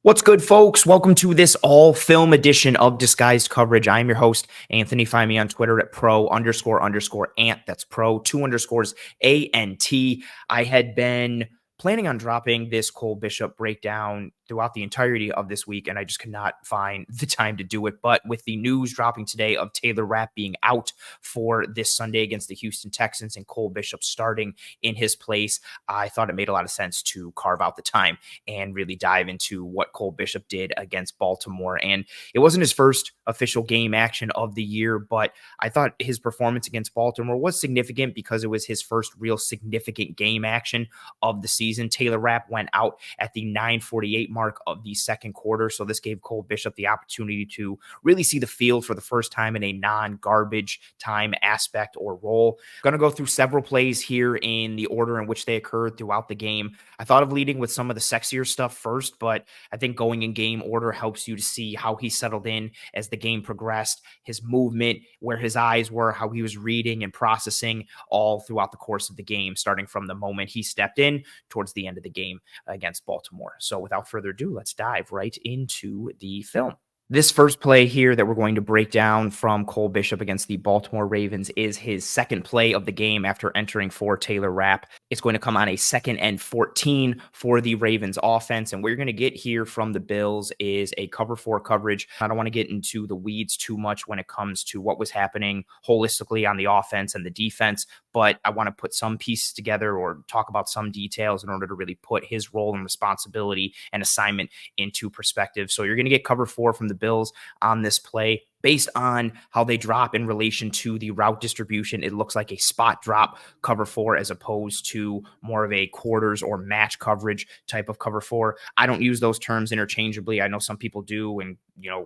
What's good, folks? Welcome to this all-film edition of Disguised Coverage. I am your host, Anthony. Find me on Twitter at pro__ant. That's pro, two underscores, A-N-T. I had been planning on dropping this Cole Bishop breakdown throughout the entirety of this week, and I just could not find the time to do it. But with the news dropping today of Taylor Rapp being out for this Sunday against the Houston Texans and Cole Bishop starting in his place, I thought it made a lot of sense to carve out the time and really dive into what Cole Bishop did against Baltimore. And it wasn't his first official game action of the year, but I thought his performance against Baltimore was significant because it was his first real significant game action of the season. Taylor Rapp went out at the 9:48 mark of the second quarter, so this gave Cole Bishop the opportunity to really see the field for the first time in a non-garbage time aspect or role. Going to go through several plays here in the order in which they occurred throughout the game. I thought of leading with some of the sexier stuff first, but I think going in game order helps you to see how he settled in as the game progressed, his movement, where his eyes were, how he was reading and processing all throughout the course of the game, starting from the moment he stepped in towards the end of the game against Baltimore. So without further ado, let's dive right into the film. This first play here that we're going to break down from Cole Bishop against the Baltimore Ravens is his second play of the game after entering for Taylor Rapp. It's going to come on a 2nd and 14 for the Ravens offense. And what you're going to get here from the Bills is a cover 4 coverage. I don't want to get into the weeds too much when it comes to what was happening holistically on the offense and the defense, but I want to put some pieces together or talk about some details in order to really put his role and responsibility and assignment into perspective. So you're going to get cover 4 from the Bills on this play. Based on how they drop in relation to the route distribution, it looks like a spot drop cover 4 as opposed to more of a quarters or match coverage type of cover 4. I don't use those terms interchangeably. I know some people do and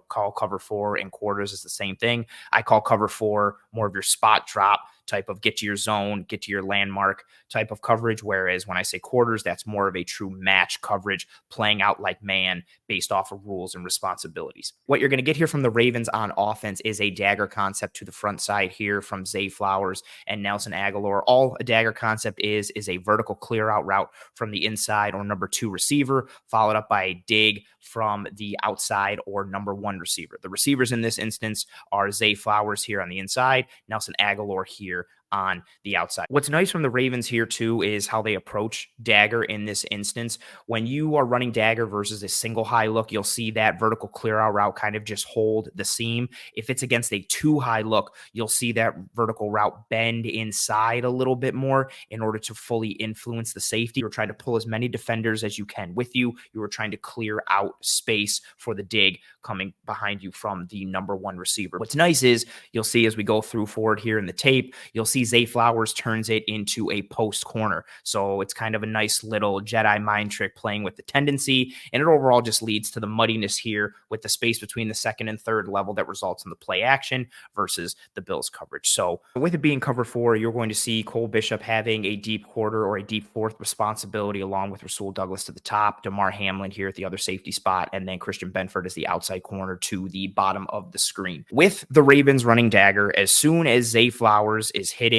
call cover 4 and quarters is the same thing. I call cover 4 more of your spot drop type of get to your zone, get to your landmark type of coverage. Whereas when I say quarters, that's more of a true match coverage, playing out like man based off of rules and responsibilities. What you're going to get here from the Ravens on offense is a dagger concept to the front side here from Zay Flowers and Nelson Agholor. All a dagger concept is a vertical clear out route from the inside or number 2 receiver, followed up by a dig from the outside or number 1 receiver. The receivers in this instance are Zay Flowers here on the inside, Nelson Agholor here on the outside. What's nice from the Ravens here too is how they approach dagger in this instance. When you are running dagger versus a single high look, you'll see that vertical clear out route kind of just hold the seam. If it's against a 2 high look, you'll see that vertical route bend inside a little bit more in order to fully influence the safety. You're trying to pull as many defenders as you can with you. You are trying to clear out space for the dig coming behind you from the number 1 receiver. What's nice is you'll see as we go through forward here in the tape, you'll see Zay Flowers turns it into a post corner. So it's kind of a nice little Jedi mind trick playing with the tendency, and it overall just leads to the muddiness here with the space between the 2nd and 3rd level that results in the play action versus the Bills coverage. So with it being cover 4, you're going to see Cole Bishop having a deep quarter or a deep 4th responsibility along with Rasul Douglas to the top, Damar Hamlin here at the other safety spot, and then Christian Benford as the outside corner to the bottom of the screen. With the Ravens running dagger, as soon as Zay Flowers is hitting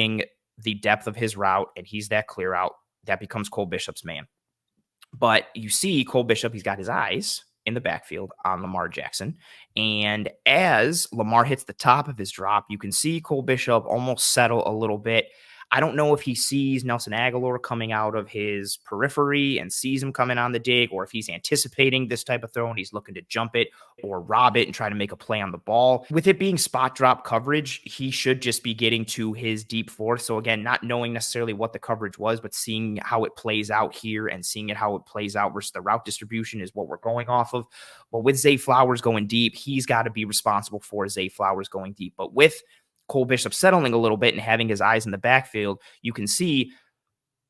the depth of his route and he's that clear out, that becomes Cole Bishop's man. But you see Cole Bishop, he's got his eyes in the backfield on Lamar Jackson. And as Lamar hits the top of his drop, you can see Cole Bishop almost settle a little bit. I don't know if he sees Nelson Agholor coming out of his periphery and sees him coming on the dig, or if he's anticipating this type of throw and he's looking to jump it or rob it and try to make a play on the ball. With it being spot drop coverage, he should just be getting to his deep 4th. So again, not knowing necessarily what the coverage was, but seeing how it plays out here and seeing it how it plays out versus the route distribution is what we're going off of. But with Zay Flowers going deep, he's got to be responsible for Zay Flowers going deep. But with Cole Bishop settling a little bit and having his eyes in the backfield, you can see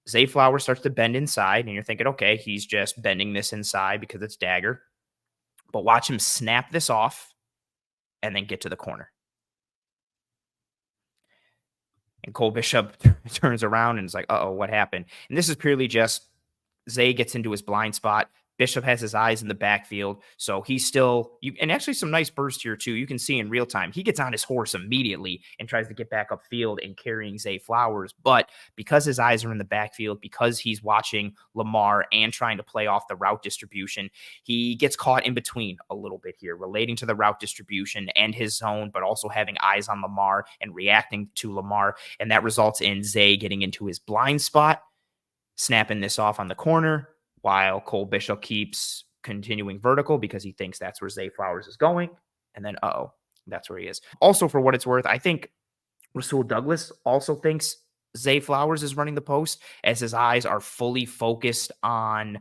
Zay Flowers starts to bend inside, and you're thinking, okay, he's just bending this inside because it's dagger. But watch him snap this off and then get to the corner. And Cole Bishop turns around and is like, uh-oh, what happened? And this is purely just Zay gets into his blind spot, Bishop has his eyes in the backfield, so he's still and actually some nice burst here too. You can see in real time he gets on his horse immediately and tries to get back upfield and carrying Zay Flowers. But because his eyes are in the backfield, because he's watching Lamar and trying to play off the route distribution, he gets caught in between a little bit here, relating to the route distribution and his zone, but also having eyes on Lamar and reacting to Lamar, and that results in Zay getting into his blind spot, snapping this off on the corner, while Cole Bishop keeps continuing vertical because he thinks that's where Zay Flowers is going. And then, that's where he is. Also, for what it's worth, I think Rasul Douglas also thinks Zay Flowers is running the post as his eyes are fully focused on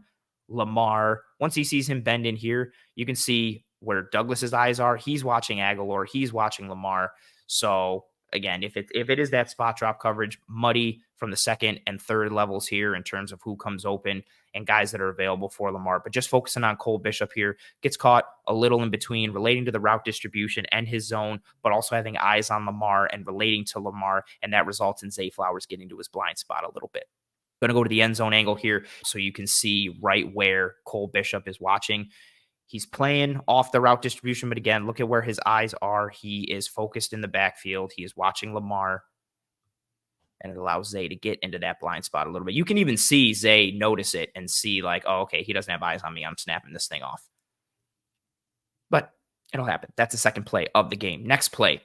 Lamar. Once he sees him bend in here, you can see where Douglas's eyes are. He's watching Aguilar. He's watching Lamar. So again, if it is that spot drop coverage, muddy from the second and third levels here in terms of who comes open and guys that are available for Lamar. But just focusing on Cole Bishop here, gets caught a little in between, relating to the route distribution and his zone, but also having eyes on Lamar and relating to Lamar, and that results in Zay Flowers getting to his blind spot a little bit. Going to go to the end zone angle here so you can see right where Cole Bishop is watching. He's playing off the route distribution, but again, look at where his eyes are. He is focused in the backfield. He is watching Lamar, and it allows Zay to get into that blind spot a little bit. You can even see Zay notice it and see like, oh, okay, he doesn't have eyes on me. I'm snapping this thing off. But it'll happen. That's the second play of the game. Next play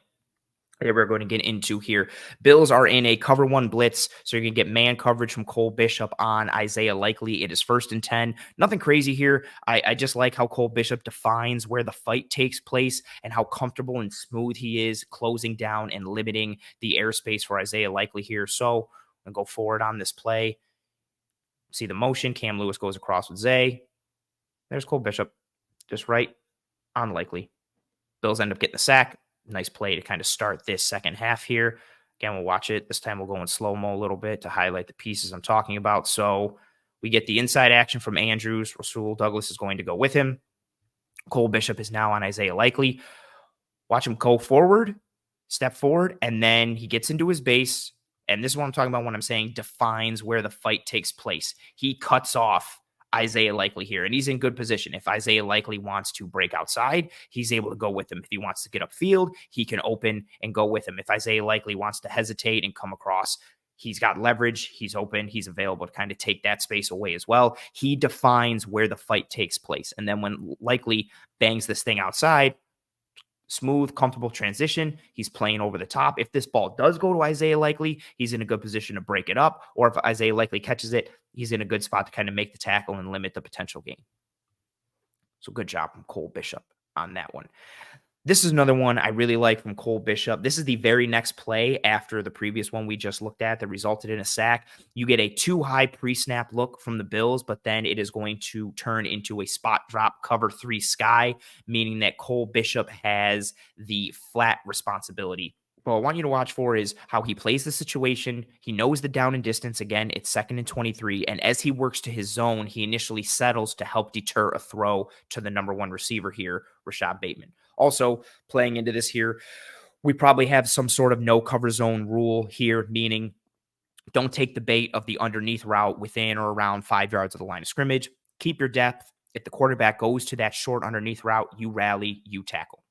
that we're going to get into here. Bills are in a cover one blitz, so you're going to get man coverage from Cole Bishop on Isaiah Likely. It is 1st and 10. Nothing crazy here. I just like how Cole Bishop defines where the fight takes place and how comfortable and smooth he is closing down and limiting the airspace for Isaiah Likely here. So I'm going to go forward on this play. See the motion. Cam Lewis goes across with Zay. There's Cole Bishop, just right on Likely. Bills end up getting the sack. Nice play to kind of start this second half here. Again, we'll watch it. This time we'll go in slow-mo a little bit to highlight the pieces I'm talking about. So we get the inside action from Andrews. Rasul Douglas is going to go with him. Cole Bishop is now on Isaiah Likely. Watch him go forward, step forward, and then he gets into his base. And this is what I'm talking about when I'm saying defines where the fight takes place. He cuts off Isaiah Likely here, and he's in good position. If Isaiah Likely wants to break outside, he's able to go with him. If he wants to get upfield, he can open and go with him. If Isaiah Likely wants to hesitate and come across, he's got leverage, he's open, he's available to kind of take that space away as well. He defines where the fight takes place. And then when Likely bangs this thing outside, smooth, comfortable transition. He's playing over the top. If this ball does go to Isaiah Likely, he's in a good position to break it up. Or if Isaiah Likely catches it, he's in a good spot to kind of make the tackle and limit the potential gain. So good job from Cole Bishop on that one. This is another one I really like from Cole Bishop. This is the very next play after the previous one we just looked at that resulted in a sack. You get a too high pre-snap look from the Bills, but then it is going to turn into a spot drop cover 3 sky, meaning that Cole Bishop has the flat responsibility. What I want you to watch for is how he plays the situation. He knows the down and distance. Again, it's 2nd and 23. And as he works to his zone, he initially settles to help deter a throw to the number 1 receiver here, Rashad Bateman. Also, playing into this here, we probably have some sort of no cover zone rule here, meaning don't take the bait of the underneath route within or around 5 yards of the line of scrimmage. Keep your depth. If the quarterback goes to that short underneath route, you rally, you tackle.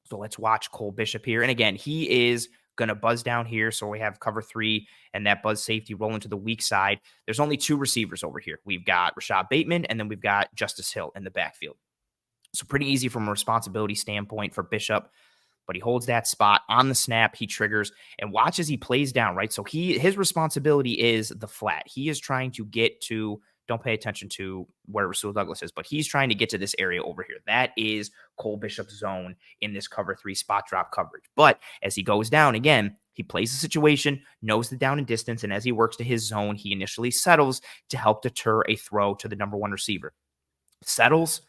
So let's watch Cole Bishop here. And again, he is going to buzz down here. So we have cover 3 and that buzz safety rolling to the weak side. There's only 2 receivers over here. We've got Rashad Bateman, and then we've got Justice Hill in the backfield. So pretty easy from a responsibility standpoint for Bishop, but he holds that spot on the snap. He triggers and watch as he plays down, right? So his responsibility is the flat. He is trying to get to, don't pay attention to where Rasul Douglas is, but he's trying to get to this area over here. That is Cole Bishop's zone in this cover 3 spot drop coverage. But as he goes down, again, he plays the situation, knows the down and distance, and as he works to his zone, he initially settles to help deter a throw to the number 1 receiver. Settles,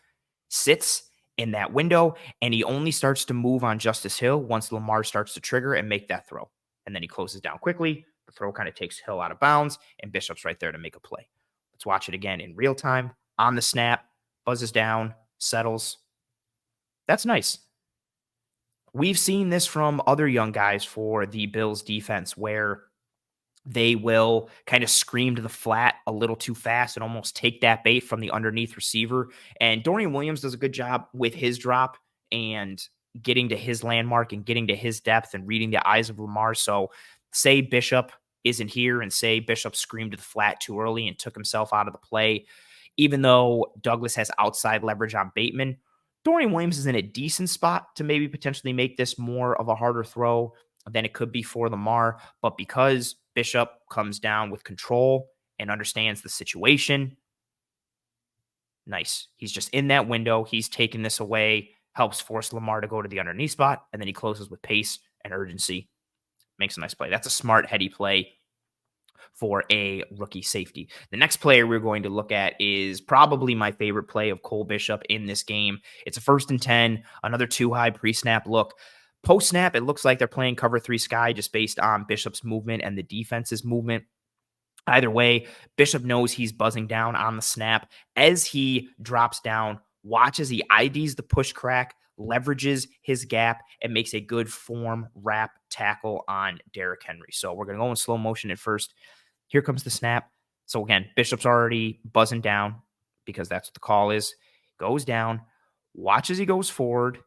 sits in that window, and he only starts to move on Justice Hill once Lamar starts to trigger and make that throw. And then he closes down quickly. The throw kind of takes Hill out of bounds, and Bishop's right there to make a play. Let's watch it again in real time. On the snap, buzzes down, settles. That's nice. We've seen this from other young guys for the Bills defense where they will kind of scream to the flat a little too fast and almost take that bait from the underneath receiver. And Dorian Williams does a good job with his drop and getting to his landmark and getting to his depth and reading the eyes of Lamar. So say Bishop isn't here and say Bishop screamed to the flat too early and took himself out of the play. Even though Douglas has outside leverage on Bateman, Dorian Williams is in a decent spot to maybe potentially make this more of a harder throw than it could be for Lamar. But because Bishop comes down with control and understands the situation, nice. He's just in that window. He's taking this away, helps force Lamar to go to the underneath spot, and then he closes with pace and urgency. Makes a nice play. That's a smart, heady play for a rookie safety. The next player we're going to look at is probably my favorite play of Cole Bishop in this game. It's a 1st and 10, another too high pre-snap look. Post-snap, it looks like they're playing cover 3 sky just based on Bishop's movement and the defense's movement. Either way, Bishop knows he's buzzing down on the snap. As he drops down, watch as he IDs the push crack, leverages his gap, and makes a good form wrap tackle on Derrick Henry. So we're going to go in slow motion at first. Here comes the snap. So again, Bishop's already buzzing down because that's what the call is. Goes down, watch as he goes forward.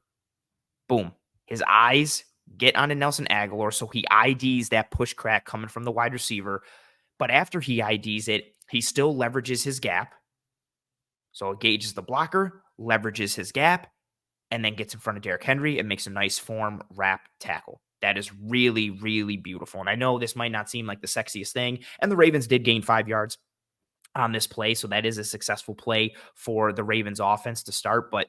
Boom. His eyes get onto Nelson Aguilar, so he IDs that push crack coming from the wide receiver. But after he IDs it, he still leverages his gap. So it gauges the blocker, leverages his gap, and then gets in front of Derrick Henry and makes a nice form wrap tackle. That is really, really beautiful. And I know this might not seem like the sexiest thing, and the Ravens did gain 5 yards on this play, so that is a successful play for the Ravens offense to start. But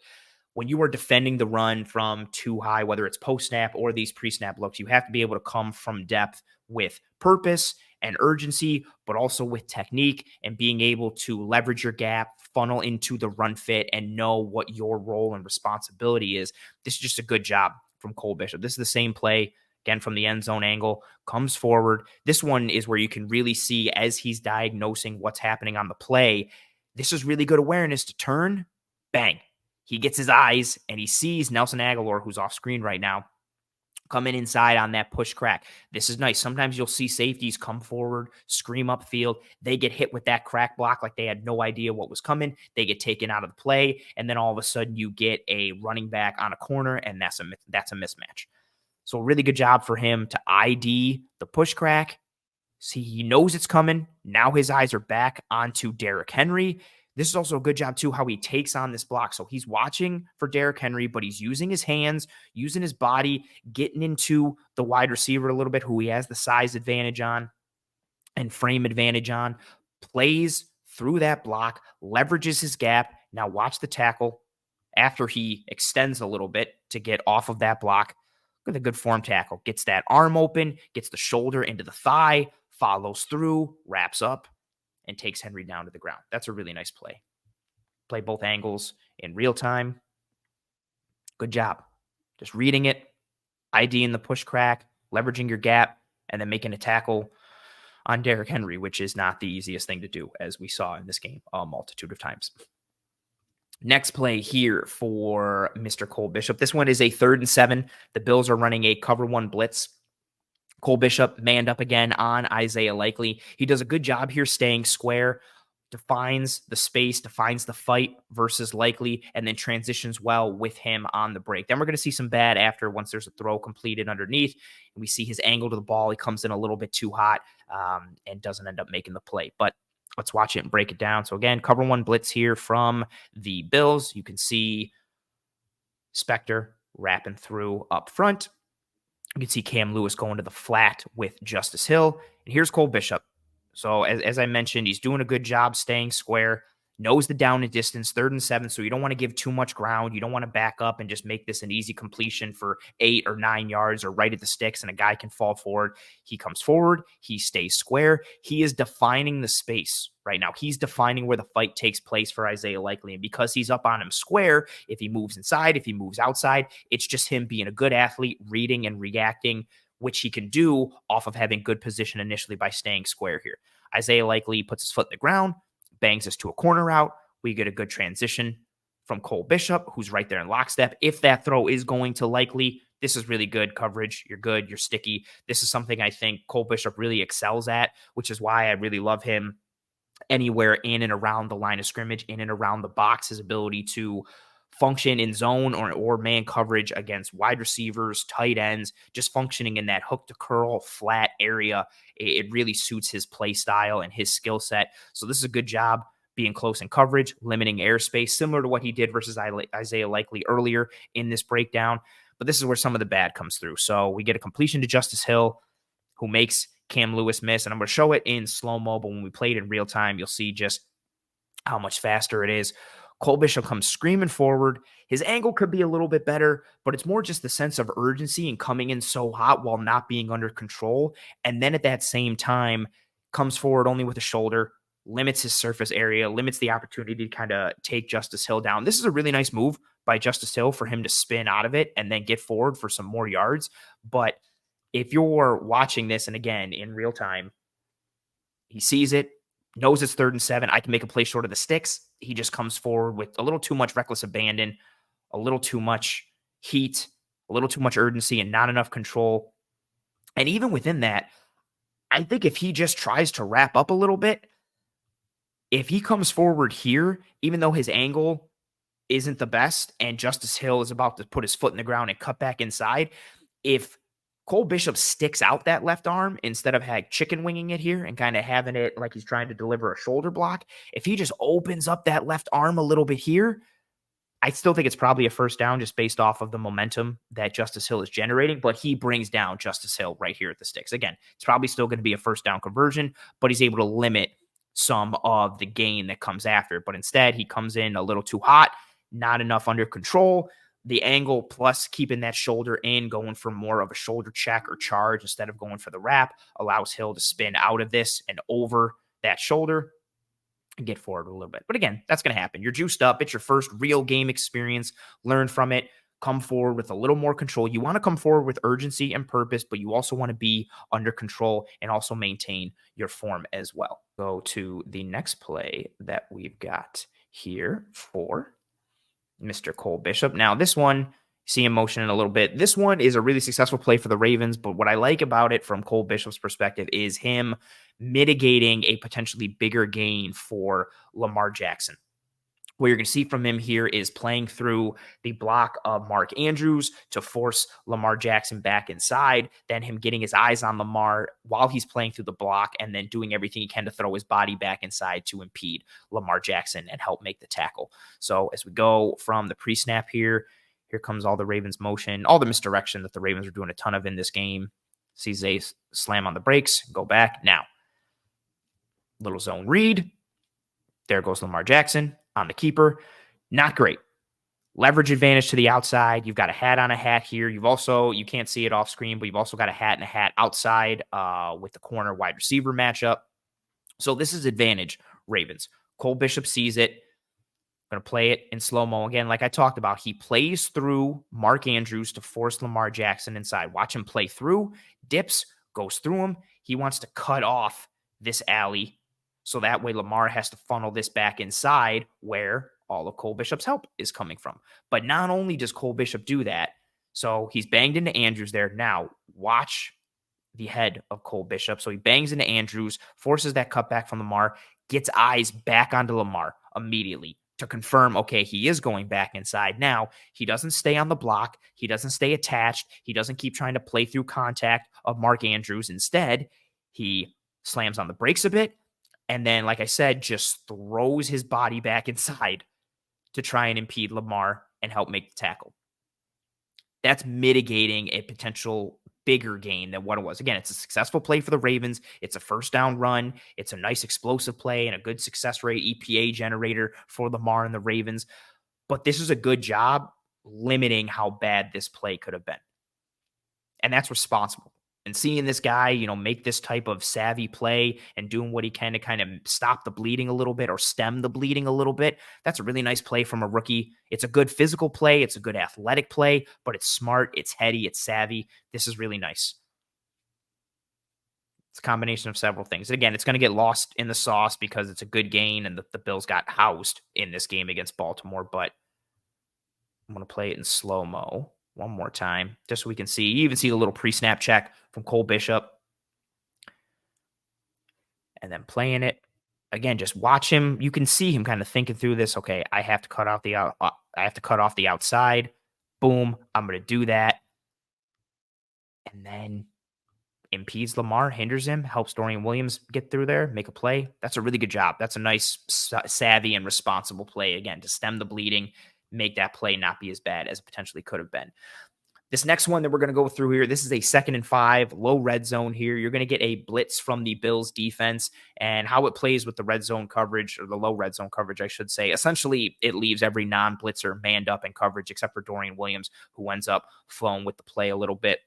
when you are defending the run from too high, whether it's post-snap or these pre-snap looks, you have to be able to come from depth with purpose and urgency, but also with technique and being able to leverage your gap, funnel into the run fit, and know what your role and responsibility is. This is just a good job from Cole Bishop. This is the same play, again, from the end zone angle, comes forward. This one is where you can really see as he's diagnosing what's happening on the play. This is really good awareness to turn, bang. He gets his eyes and he sees Nelson Aguilar, who's off screen right now, coming inside on that push crack. This is nice. Sometimes you'll see safeties come forward, scream upfield. They get hit with that crack block like they had no idea what was coming. They get taken out of the play, and then all of a sudden you get a running back on a corner, and that's a mismatch. So really good job for him to ID the push crack. See, he knows it's coming. Now his eyes are back onto Derrick Henry. This is also a good job, too, how he takes on this block. So he's watching for Derrick Henry, but he's using his hands, using his body, getting into the wide receiver a little bit, who he has the size advantage on and frame advantage on, plays through that block, leverages his gap. Now watch the tackle after he extends a little bit to get off of that block. Look at the good form tackle. Gets that arm open, gets the shoulder into the thigh, follows through, wraps up, and takes Henry down to the ground. That's a really nice play. Play both angles in real time. Good job. Just reading it, IDing the push crack, leveraging your gap, and then making a tackle on Derrick Henry, which is not the easiest thing to do, as we saw in this game a multitude of times. Next play here for Mr. Cole Bishop. This one is a 3rd and 7. The Bills are running a cover 1 blitz. Cole Bishop manned up again on Isaiah Likely. He does a good job here staying square, defines the space, defines the fight versus Likely, and then transitions well with him on the break. Then we're going to see some bad after once there's a throw completed underneath. And we see his angle to the ball. He comes in a little bit too hot and doesn't end up making the play. But let's watch it and break it down. So again, cover 1 blitz here from the Bills. You can see Spector wrapping through up front. You can see Cam Lewis going to the flat with Justice Hill. And here's Cole Bishop. So as I mentioned, he's doing a good job staying square, knows the down and distance, 3rd and 7. So you don't want to give too much ground. You don't want to back up and just make this an easy completion for 8 or 9 yards or right at the sticks and a guy can fall forward. He comes forward. He stays square. He is defining the space right now. He's defining where the fight takes place for Isaiah Likely. And because he's up on him square, if he moves inside, if he moves outside, it's just him being a good athlete, reading and reacting, which he can do off of having good position initially by staying square here. Isaiah Likely puts his foot in the ground, bangs us to a corner route. We get a good transition from Cole Bishop, who's right there in lockstep. If that throw is going to Likely, This is really good coverage. You're good. You're sticky. This is something I think Cole Bishop really excels at, which is why I really love him anywhere in and around the line of scrimmage, in and around the box. His ability to function in zone or man coverage against wide receivers, tight ends, just functioning in that hook to curl flat area. It really suits his play style and his skill set. So this is a good job being close in coverage, limiting airspace, similar to what he did versus Isaiah Likely earlier in this breakdown. But this is where some of the bad comes through. So we get a completion to Justice Hill, who makes Cam Lewis miss. And I'm going to show it in slow-mo, but when we play it in real time, you'll see just how much faster it is. Cole Bishop comes screaming forward. His angle could be a little bit better, but it's more just the sense of urgency and coming in so hot while not being under control. And then at that same time, comes forward only with a shoulder, limits his surface area, limits the opportunity to kind of take Justice Hill down. This is a really nice move by Justice Hill for him to spin out of it and then get forward for some more yards. But if you're watching this, and again, in real time, he sees it, knows it's 3rd and 7. I can make a play short of the sticks. He just comes forward with a little too much reckless abandon, a little too much heat, a little too much urgency, and not enough control. And even within that, I think if he just tries to wrap up a little bit, if he comes forward here, even though his angle isn't the best and Justice Hill is about to put his foot in the ground and cut back inside, if Cole Bishop sticks out that left arm instead of chicken winging it here and kind of having it like he's trying to deliver a shoulder block, if he just opens up that left arm a little bit here, I still think it's probably a first down just based off of the momentum that Justice Hill is generating, but he brings down Justice Hill right here at the sticks. Again, it's probably still going to be a first down conversion, but he's able to limit some of the gain that comes after. But instead, he comes in a little too hot, not enough under control. The angle plus keeping that shoulder in, going for more of a shoulder check or charge instead of going for the wrap, allows Hill to spin out of this and over that shoulder and get forward a little bit. But again, that's going to happen. You're juiced up. It's your first real game experience. Learn from it. Come forward with a little more control. You want to come forward with urgency and purpose, but you also want to be under control and also maintain your form as well. Go to the next play that we've got here for Mr. Cole Bishop. Now, this one, see him motion in a little bit. This one is a really successful play for the Ravens, but what I like about it from Cole Bishop's perspective is him mitigating a potentially bigger gain for Lamar Jackson. What you're going to see from him here is playing through the block of Mark Andrews to force Lamar Jackson back inside, then him getting his eyes on Lamar while he's playing through the block, and then doing everything he can to throw his body back inside to impede Lamar Jackson and help make the tackle. So as we go from the pre-snap here comes all the Ravens motion, all the misdirection that the Ravens are doing a ton of in this game. Sees Zay slam on the brakes, go back. Now, little zone read. There goes Lamar Jackson on the keeper. Not great. Leverage advantage to the outside. You've got a hat on a hat here. You've also, you can't see it off screen, but you've also got a hat and a hat outside with the corner wide receiver matchup. So this is advantage, Ravens. Cole Bishop sees it. Going to play it in slow-mo again. Like I talked about, he plays through Mark Andrews to force Lamar Jackson inside. Watch him play through, dips, goes through him. He wants to cut off this alley so that way Lamar has to funnel this back inside where all of Cole Bishop's help is coming from. But not only does Cole Bishop do that, so he's banged into Andrews there. Now, watch the head of Cole Bishop. So he bangs into Andrews, forces that cutback from Lamar, gets eyes back onto Lamar immediately to confirm, okay, he is going back inside. Now, he doesn't stay on the block. He doesn't stay attached. He doesn't keep trying to play through contact of Mark Andrews. Instead, he slams on the brakes a bit, and then, like I said, just throws his body back inside to try and impede Lamar and help make the tackle. That's mitigating a potential bigger gain than what it was. Again, it's a successful play for the Ravens. It's a first down run. It's a nice explosive play and a good success rate EPA generator for Lamar and the Ravens. But this is a good job limiting how bad this play could have been. And that's responsible. And seeing this guy, make this type of savvy play and doing what he can to kind of stop the bleeding a little bit or stem the bleeding a little bit, that's a really nice play from a rookie. It's a good physical play. It's a good athletic play, but it's smart, it's heady, it's savvy. This is really nice. It's a combination of several things. And again, it's going to get lost in the sauce because it's a good gain and the Bills got housed in this game against Baltimore, but I'm going to play it in slow-mo. one more time, just so we can see. You even see the little pre-snap check from Cole Bishop. And then playing it. Again, just watch him. You can see him kind of thinking through this. Okay, I have to cut off the I have to cut off the outside. Boom, I'm going to do that. And then impedes Lamar, hinders him, helps Dorian Williams get through there, make a play. That's a really good job. That's a nice, savvy, and responsible play, again, to stem the bleeding, make that play not be as bad as it potentially could have been. This next one that we're going to go through here, this is a 2nd and 5, low red zone here. You're going to get a blitz from the Bills defense, and how it plays with the red zone coverage, or the low red zone coverage, I should say. Essentially, it leaves every non-blitzer manned up in coverage except for Dorian Williams, who ends up flowing with the play a little bit.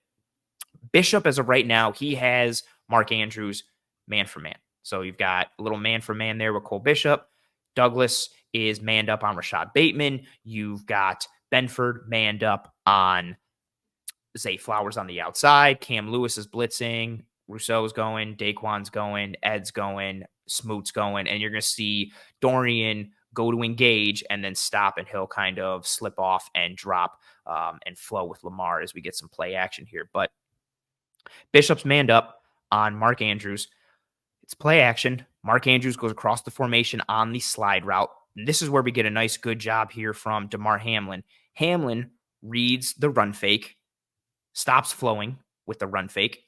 Bishop, as of right now, he has Mark Andrews man for man. So you've got a little man for man there with Cole Bishop. Douglas is manned up on Rashad Bateman. You've got Benford manned up on Zay Flowers on the outside. Cam Lewis is blitzing. Rousseau's going. Daquan's going. Ed's going. Smoot's going. And you're going to see Dorian go to engage and then stop, and he'll kind of slip off and drop and flow with Lamar as we get some play action here. But Bishop's manned up on Mark Andrews. It's play action. Mark Andrews goes across the formation on the slide route. And this is where we get a nice, good job here from Damar Hamlin. Hamlin reads the run fake, stops flowing with the run fake,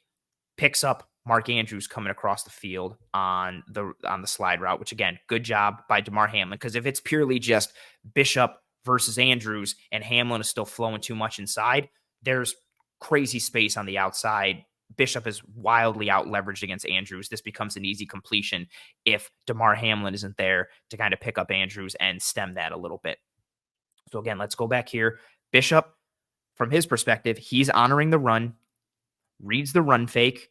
picks up Mark Andrews coming across the field on the slide route, which, again, good job by Damar Hamlin, because if it's purely just Bishop versus Andrews and Hamlin is still flowing too much inside, there's crazy space on the outside. Bishop is wildly out leveraged against Andrews. This becomes an easy completion if Damar Hamlin isn't there to kind of pick up Andrews and stem that a little bit. So again, let's go back here. Bishop, from his perspective, he's honoring the run, reads the run fake,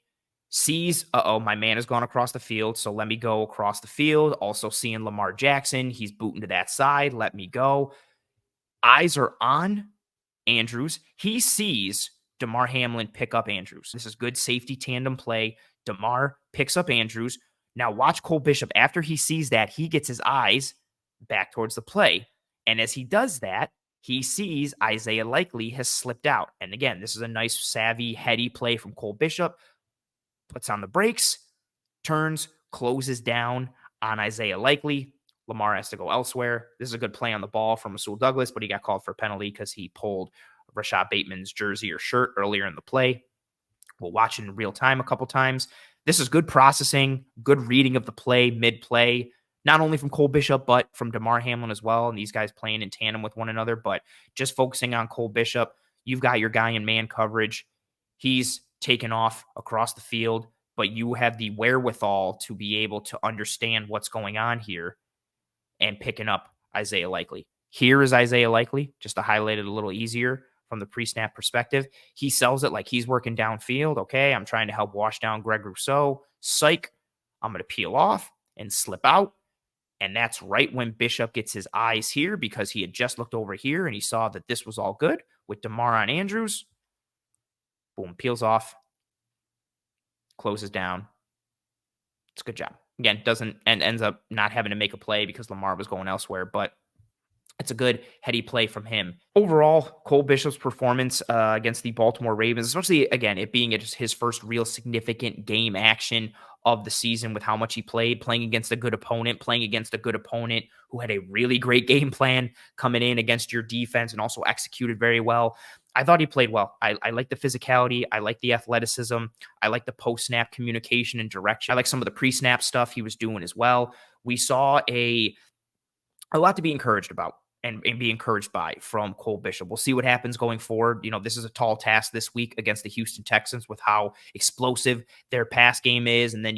sees, my man has gone across the field, so let me go across the field. Also seeing Lamar Jackson, he's booting to that side, let me go. Eyes are on Andrews. He sees Damar Hamlin pick up Andrews. This is good safety tandem play. Damar picks up Andrews. Now watch Cole Bishop. After he sees that, he gets his eyes back towards the play. And as he does that, he sees Isaiah Likely has slipped out. And again, this is a nice, savvy, heady play from Cole Bishop. Puts on the brakes, turns, closes down on Isaiah Likely. Lamar has to go elsewhere. This is a good play on the ball from Rasul Douglas, but he got called for a penalty because he pulled Rashad Bateman's jersey or shirt earlier in the play. We'll watch it in real time a couple times. This is good processing, good reading of the play, mid-play, not only from Cole Bishop, but from Damar Hamlin as well. And these guys playing in tandem with one another, but just focusing on Cole Bishop. You've got your guy in man coverage. He's taken off across the field, but you have the wherewithal to be able to understand what's going on here and picking up Isaiah Likely. Here is Isaiah Likely, just to highlight it a little easier from the pre-snap perspective. He sells it like he's working downfield. Okay, I'm trying to help wash down Greg Rousseau. Psych, I'm going to peel off and slip out. And that's right when Bishop gets his eyes here, because he had just looked over here and he saw that this was all good with Damar on Andrews. Boom, peels off, closes down. It's a good job. Again, doesn't and ends up not having to make a play because Lamar was going elsewhere, but it's a good heady play from him. Overall, Cole Bishop's performance against the Baltimore Ravens, especially, again, it being just his first real significant game action of the season with how much he played, playing against a good opponent who had a really great game plan coming in against your defense and also executed very well. I thought he played well. I like the physicality. I like the athleticism. I like the post-snap communication and direction. I like some of the pre-snap stuff he was doing as well. We saw a lot to be encouraged about and be encouraged by from Cole Bishop. We'll see what happens going forward. You know, this is a tall task this week against the Houston Texans with how explosive their pass game is. And then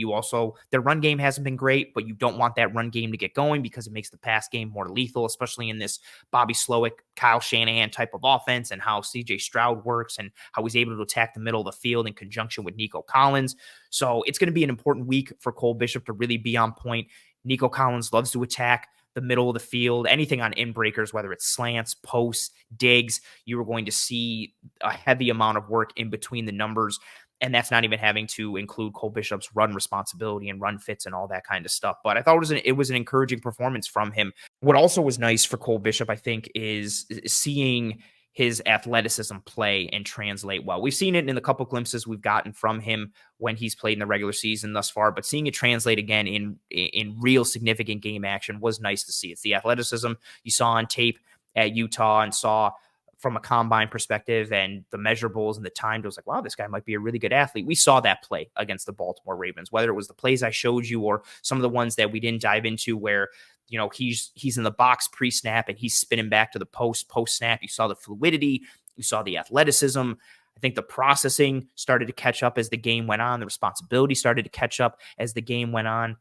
their run game hasn't been great, but you don't want that run game to get going because it makes the pass game more lethal, especially in this Bobby Slowick, Kyle Shanahan type of offense, and how CJ Stroud works and how he's able to attack the middle of the field in conjunction with Nico Collins. So it's going to be an important week for Cole Bishop to really be on point. Nico Collins loves to attack the middle of the field, anything on inbreakers, whether it's slants, posts, digs, you are going to see a heavy amount of work in between the numbers. And that's not even having to include Cole Bishop's run responsibility and run fits and all that kind of stuff. But I thought it was an encouraging performance from him. What also was nice for Cole Bishop, I think, is seeing his athleticism play and translate well. We've seen it in a couple glimpses we've gotten from him when he's played in the regular season thus far, but seeing it translate again in real significant game action was nice to see. It's the athleticism you saw on tape at Utah and saw from a combine perspective and the measurables and the time. It was like, wow, this guy might be a really good athlete. We saw that play against the Baltimore Ravens, whether it was the plays I showed you or some of the ones that we didn't dive into where, you know, he's in the box pre-snap and he's spinning back to the post-snap. You saw the fluidity, you saw the athleticism. I think the processing started to catch up as the game went on. The responsibility started to catch up as the game went on.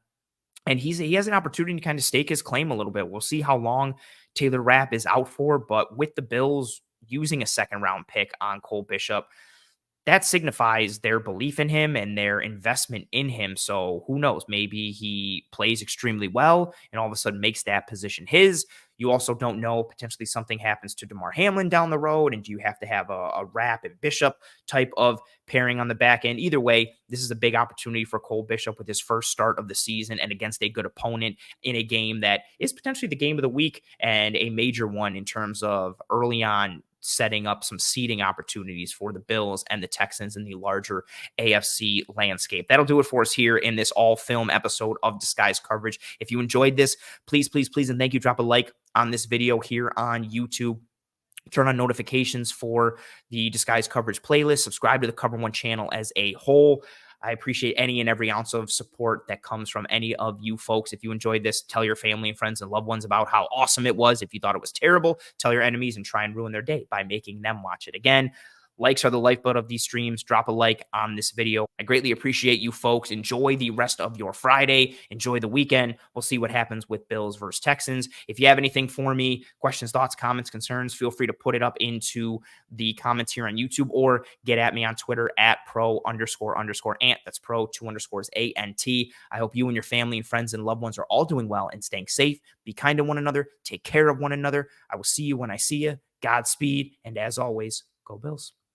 And he has an opportunity to kind of stake his claim a little bit. We'll see how long Taylor Rapp is out for, but with the Bills using a second round pick on Cole Bishop, that signifies their belief in him and their investment in him. So who knows? Maybe he plays extremely well and all of a sudden makes that position his. You also don't know. Potentially something happens to DeMar Hamlin down the road, and do you have to have a Rapp and Bishop type of pairing on the back end? Either way, this is a big opportunity for Cole Bishop with his first start of the season and against a good opponent in a game that is potentially the game of the week and a major one in terms of early on setting up some seeding opportunities for the Bills and the Texans in the larger AFC landscape. That'll do it for us here in this all film episode of Disguised Coverage. If you enjoyed this, please, and thank you, drop a like on this video here on YouTube. Turn on notifications for the Disguised Coverage playlist. Subscribe to the Cover One channel as a whole. I appreciate any and every ounce of support that comes from any of you folks. If you enjoyed this, tell your family and friends and loved ones about how awesome it was. If you thought it was terrible, tell your enemies and try and ruin their day by making them watch it again. Likes are the lifeblood of these streams. Drop a like on this video. I greatly appreciate you folks. Enjoy the rest of your Friday. Enjoy the weekend. We'll see what happens with Bills versus Texans. If you have anything for me, questions, thoughts, comments, concerns, feel free to put it up into the comments here on YouTube or get at me on Twitter at pro__ant. That's pro 2_ANT. I hope you and your family and friends and loved ones are all doing well and staying safe. Be kind to one another. Take care of one another. I will see you when I see you. Godspeed. And as always, go Bills.